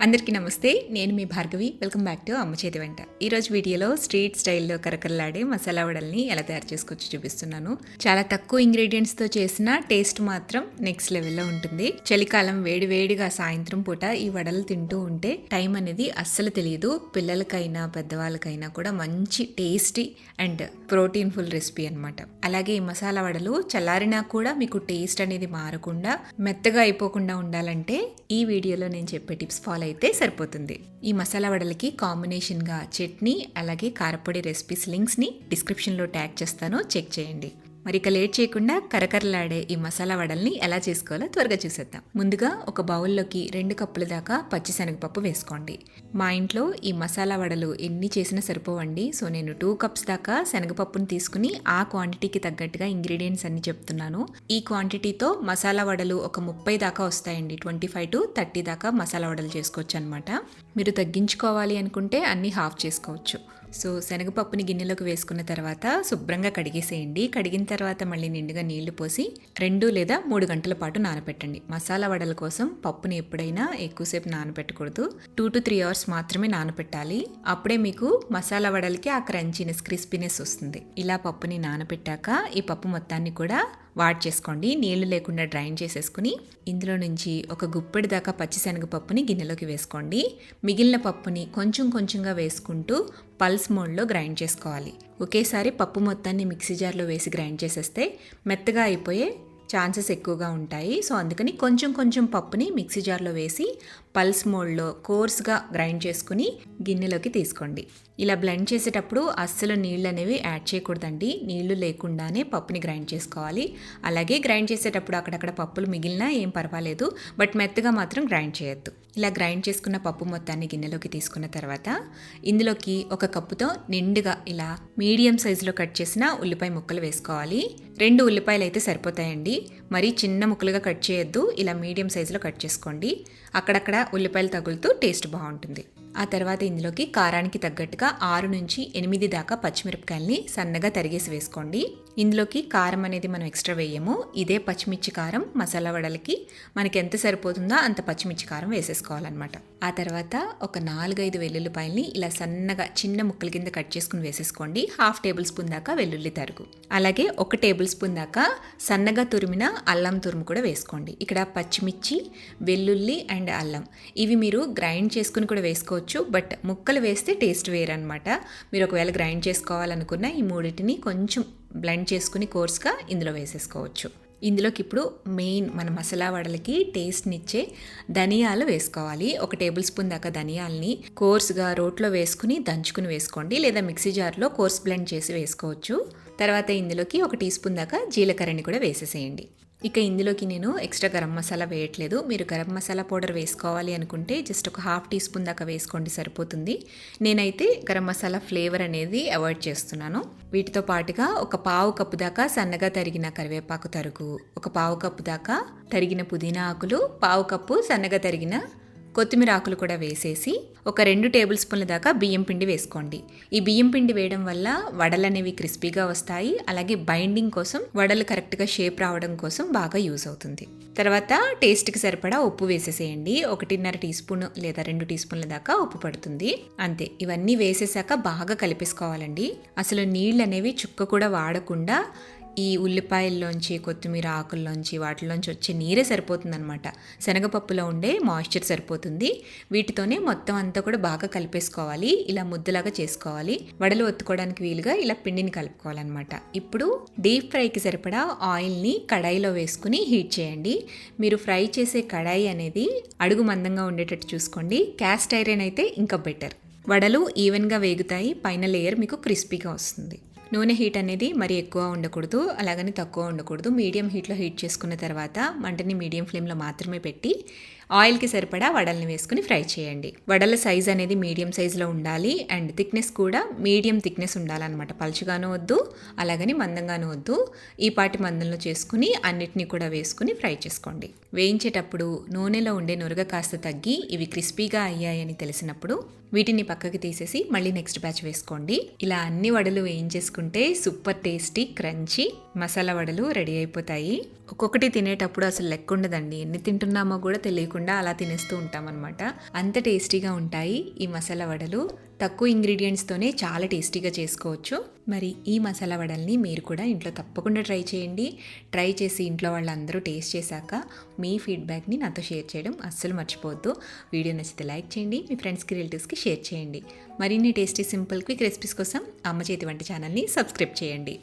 అందరికీ నమస్తే. నేను మీ భార్గవి. వెల్కమ్ బ్యాక్ టు అమ్మ చేతి వెంట. ఈరోజు వీడియోలో స్ట్రీట్ స్టైల్లో కరకరలాడే మసాలా వడల్ని ఎలా తయారు చేసుకోవచ్చు చూపిస్తున్నాను. చాలా తక్కువ ఇంగ్రీడియంట్స్తో చేసిన టేస్ట్ మాత్రం నెక్స్ట్ లెవెల్లో ఉంటుంది. చలికాలం వేడివేడిగా సాయంత్రం పూట ఈ వడలు తింటూ ఉంటే టైం అనేది అస్సలు తెలియదు. పిల్లలకైనా పెద్దవాళ్ళకైనా కూడా మంచి tasty and protein full recipe అనమాట. అలాగే ఈ మసాలా వడలు చల్లారినా కూడా మీకు టేస్ట్ అనేది మారకుండా మెత్తగా అయిపోకుండా ఉండాలంటే ఈ వీడియోలో నేను చెప్పే టిప్స్ ఫాలో అయితే సరిపోతుంది. ఈ మసాలా వడలకి కాంబినేషన్గా చట్నీ అలాగే కారపొడి రెసిపీస్ లింక్స్ని డిస్క్రిప్షన్లో ట్యాగ్ చేస్తాను, చెక్ చేయండి. మరి ఇక లేట్ చేయకుండా కరకరలాడే ఈ మసాలా వడల్ని ఎలా చేసుకోవాలో త్వరగా చూసేద్దాం. ముందుగా ఒక బౌల్లోకి 2 కప్పుల దాకా పచ్చిశనగపప్పు వేసుకోండి. మా ఇంట్లో ఈ మసాలా వడలు ఎన్ని చేసినా సరిపోవండి. సో నేను 2 కప్స్ దాకా శనగపప్పుని తీసుకుని ఆ క్వాంటిటీకి తగ్గట్టుగా ఇంగ్రీడియంట్స్ అన్ని చెప్తున్నాను. ఈ క్వాంటిటీతో మసాలా వడలు ఒక 30 దాకా వస్తాయండి. 25 to 30 దాకా మసాలా వడలు చేసుకోవచ్చు అనమాట. మీరు తగ్గించుకోవాలి అనుకుంటే అన్ని హాఫ్ చేసుకోవచ్చు. సో శనగపప్పుని గిన్నెలోకి వేసుకున్న తర్వాత శుభ్రంగా కడిగేసేయండి. కడిగిన తర్వాత మళ్ళీ నిండుగా నీళ్లు పోసి 2 లేదా 3 గంటల పాటు నానబెట్టండి. మసాలా వడల కోసం పప్పుని ఎప్పుడైనా ఎక్కువసేపు నానబెట్టకూడదు. 2 to 3 hours మాత్రమే నానబెట్టాలి. అప్పుడే మీకు మసాలా వడలకి ఆ క్రంచీనెస్, క్రిస్పీనెస్ వస్తుంది. ఇలా పప్పుని నానబెట్టాక ఈ పప్పు మొత్తాన్ని కూడా వాడ్ చేసుకోండి. నీళ్లు లేకుండా డ్రైన్ చేసేసుకుని ఇందులో నుంచి ఒక గుప్పెడి దాకా పచ్చిశనగపప్పుని గిన్నెలోకి వేసుకోండి. మిగిలిన పప్పుని కొంచెం కొంచెంగా వేసుకుంటూ పల్స్ మోడ్లో గ్రైండ్ చేసుకోవాలి. ఒకేసారి పప్పు మొత్తాన్ని మిక్సీ జార్లో వేసి గ్రైండ్ చేసేస్తే మెత్తగా అయిపోయే ఛాన్సెస్ ఎక్కువగా ఉంటాయి. సో అందుకని కొంచెం కొంచెం పప్పుని మిక్సీ జార్లో వేసి పల్స్ మోడ్లో కోర్స్గా గ్రైండ్ చేసుకుని గిన్నెలోకి తీసుకోండి. ఇలా బ్లెండ్ చేసేటప్పుడు అస్సలు నీళ్ళు అనేవి యాడ్ చేయకూడదండి. నీళ్లు లేకుండానే పప్పుని గ్రైండ్ చేసుకోవాలి. అలాగే గ్రైండ్ చేసేటప్పుడు అక్కడక్కడ పప్పులు మిగిలినా ఏం పర్వాలేదు, బట్ మెత్తగా మాత్రం గ్రైండ్ చేయొద్దు. ఇలా గ్రైండ్ చేసుకున్న పప్పు మొత్తాన్ని గిన్నెలోకి తీసుకున్న తర్వాత ఇందులోకి 1 కప్పుతో నిండుగా ఇలా మీడియం సైజులో కట్ చేసిన ఉల్లిపాయ ముక్కలు వేసుకోవాలి. 2 ఉల్లిపాయలు అయితే సరిపోతాయండి. మరీ చిన్న ముక్కలుగా కట్ చేయొద్దు. ఇలా మీడియం సైజులో కట్ చేసుకోండి. అక్కడక్కడ ఉల్లిపాయలు తగులుతూ టేస్ట్ బాగుంటుంది. ఆ తర్వాత ఇందులోకి కారానికి తగ్గట్టుగా 6 నుంచి 8 దాకా పచ్చిమిరపకాయల్ని సన్నగా తరిగేసి వేసుకోండి. ఇందులోకి కారం అనేది మనం ఎక్స్ట్రా వేయము. ఇదే పచ్చిమిర్చి కారం మసాలా వడలకి మనకి ఎంత సరిపోతుందో అంత పచ్చిమిర్చి కారం వేసేసుకోవాలన్నమాట. ఆ తర్వాత ఒక 4-5 వెల్లుల్లిపాయల్ని ఇలా సన్నగా చిన్న ముక్కల కింద కట్ చేసుకుని వేసేసుకోండి. 1/2 టేబుల్ స్పూన్ దాకా వెల్లుల్లి తరుగు, అలాగే 1 టేబుల్ స్పూన్ దాకా సన్నగా తురిమిన అల్లం తురుము కూడా వేసుకోండి. ఇక్కడ పచ్చిమిర్చి, వెల్లుల్లి అండ్ అల్లం ఇవి మీరు గ్రైండ్ చేసుకుని కూడా వేసుకోవచ్చు, బట్ ముక్కలు వేస్తే టేస్ట్ వేరనమాట. మీరు ఒకవేళ గ్రైండ్ చేసుకోవాలనుకున్న ఈ మూడింటిని కొంచెం బ్లెండ్ చేసుకుని కోర్స్గా ఇందులో వేసేసుకోవచ్చు. ఇందులోకి ఇప్పుడు మెయిన్ మన మసాలా వడలకి టేస్ట్నిచ్చే ధనియాలు వేసుకోవాలి. 1 టేబుల్ స్పూన్ దాకా ధనియాలని కోర్స్గా రోట్లో వేసుకుని దంచుకుని వేసుకోండి, లేదా మిక్సీ జార్లో కోర్స్ బ్లెండ్ చేసి వేసుకోవచ్చు. తర్వాత ఇందులోకి 1 టీ స్పూన్ దాకా జీలకర్రని కూడా వేసేసేయండి. ఇక ఇందులోకి నేను ఎక్స్ట్రా గరం మసాలా వేయట్లేదు. మీరు గరం మసాలా పౌడర్ వేసుకోవాలి అనుకుంటే జస్ట్ ఒక 1/2 టీ స్పూన్ దాకా వేసుకోండి, సరిపోతుంది. నేనైతే గరం మసాలా ఫ్లేవర్ అనేది అవాయిడ్ చేస్తున్నాను. వీటితో పాటుగా ఒక 1/4 కప్పు దాకా సన్నగా తరిగిన కరివేపాకు తరుగు, ఒక 1/4 కప్పు దాకా తరిగిన పుదీనా ఆకులు, 1/4 కప్పు సన్నగా తరిగిన కొత్తిమీర ఆకులు కూడా వేసేసి ఒక 2 టేబుల్ స్పూన్ల దాకా బియ్యం పిండి వేసుకోండి. ఈ బియ్యం పిండి వేయడం వల్ల వడలు అనేవి క్రిస్పీగా వస్తాయి. అలాగే బైండింగ్ కోసం, వడలు కరెక్ట్గా షేప్ రావడం కోసం బాగా యూజ్ అవుతుంది. తర్వాత టేస్ట్కి సరిపడా ఉప్పు వేసేసేయండి. 1.5 టీ స్పూన్ లేదా 2 టీ స్పూన్ల దాకా ఉప్పు పడుతుంది. అంతే. ఇవన్నీ వేసేసాక బాగా కలిపేసుకోవాలండి. అసలు నీళ్ళు అనేవి చుక్క కూడా వాడకుండా ఈ ఉల్లిపాయల్లోంచి, కొత్తిమీర ఆకుల్లోంచి, వాటిలోంచి వచ్చే నీరే సరిపోతుందనమాట. శనగపప్పులో ఉండే మాయిశ్చర్ సరిపోతుంది. వీటితోనే మొత్తం అంతా కూడా బాగా కలిపేసుకోవాలి. ఇలా ముద్దలాగా చేసుకోవాలి. వడలు ఒత్తుకోవడానికి వీలుగా ఇలా పిండిని కలుపుకోవాలన్నమాట. ఇప్పుడు డీప్ ఫ్రైకి సరిపడా ఆయిల్ని కడాయిలో వేసుకుని హీట్ చేయండి. మీరు ఫ్రై చేసే కడాయి అనేది అడుగు మందంగా ఉండేటట్టు చూసుకోండి. క్యాస్ట్ ఐరన్ అయితే ఇంకా బెటర్. వడలు ఈవెన్గా వేగుతాయి, పైన లేయర్ మీకు క్రిస్పీగా వస్తుంది. నూనె హీట్ అనేది మరి ఎక్కువ ఉండకూడదు, అలాగని తక్కువ ఉండకూడదు. మీడియం హీట్లో హీట్ చేసుకున్న తర్వాత మంటని మీడియం ఫ్లేమ్లో మాత్రమే పెట్టి ఆయిల్కి సరిపడా వడల్ని వేసుకుని ఫ్రై చేయండి. వడల సైజ్ అనేది మీడియం సైజులో ఉండాలి అండ్ థిక్నెస్ కూడా మీడియం థిక్నెస్ ఉండాలన్నమాట. పలుచగానూ వద్దు, అలాగని మందంగానూ వద్దు. ఈ పాటి మందంలో చేసుకుని అన్నిటినీ కూడా వేసుకుని ఫ్రై చేసుకోండి. వేయించేటప్పుడు నూనెలో ఉండే నురగ కాస్త తగ్గి ఇవి క్రిస్పీగా అయ్యాయని తెలిసినప్పుడు వీటిని పక్కకి తీసేసి మళ్ళీ నెక్స్ట్ బ్యాచ్ వేసుకోండి. ఇలా అన్ని వడలు వేయించేసుకుంటే సూపర్ టేస్టీ క్రంచీ మసాలా వడలు రెడీ అయిపోతాయి. ఒక్కొక్కటి తినేటప్పుడు అసలు లెక్క ఉండదండి. ఎన్ని తింటున్నామో కూడా తెలియకుండా అలా తినేస్తూ ఉంటామన్నమాట. అంత టేస్టీగా ఉంటాయి ఈ మసాలా వడలు. తక్కువ ఇంగ్రీడియంట్స్తోనే చాలా టేస్టీగా చేసుకోవచ్చు. మరి ఈ మసాలా వడల్ని మీరు కూడా ఇంట్లో తప్పకుండా ట్రై చేయండి. ట్రై చేసి ఇంట్లో వాళ్ళందరూ టేస్ట్ చేశాక మీ ఫీడ్బ్యాక్ని నాతో షేర్ చేయడం అస్సలు మర్చిపోవద్దు. వీడియో నచ్చితే లైక్ చేయండి, మీ ఫ్రెండ్స్కి రిలేటివ్స్కి షేర్ చేయండి. మరిన్ని టేస్టీ సింపుల్ క్విక్ రెసిపీస్ కోసం అమ్మ చేతి వంట ఛానల్ని సబ్స్క్రైబ్ చేయండి.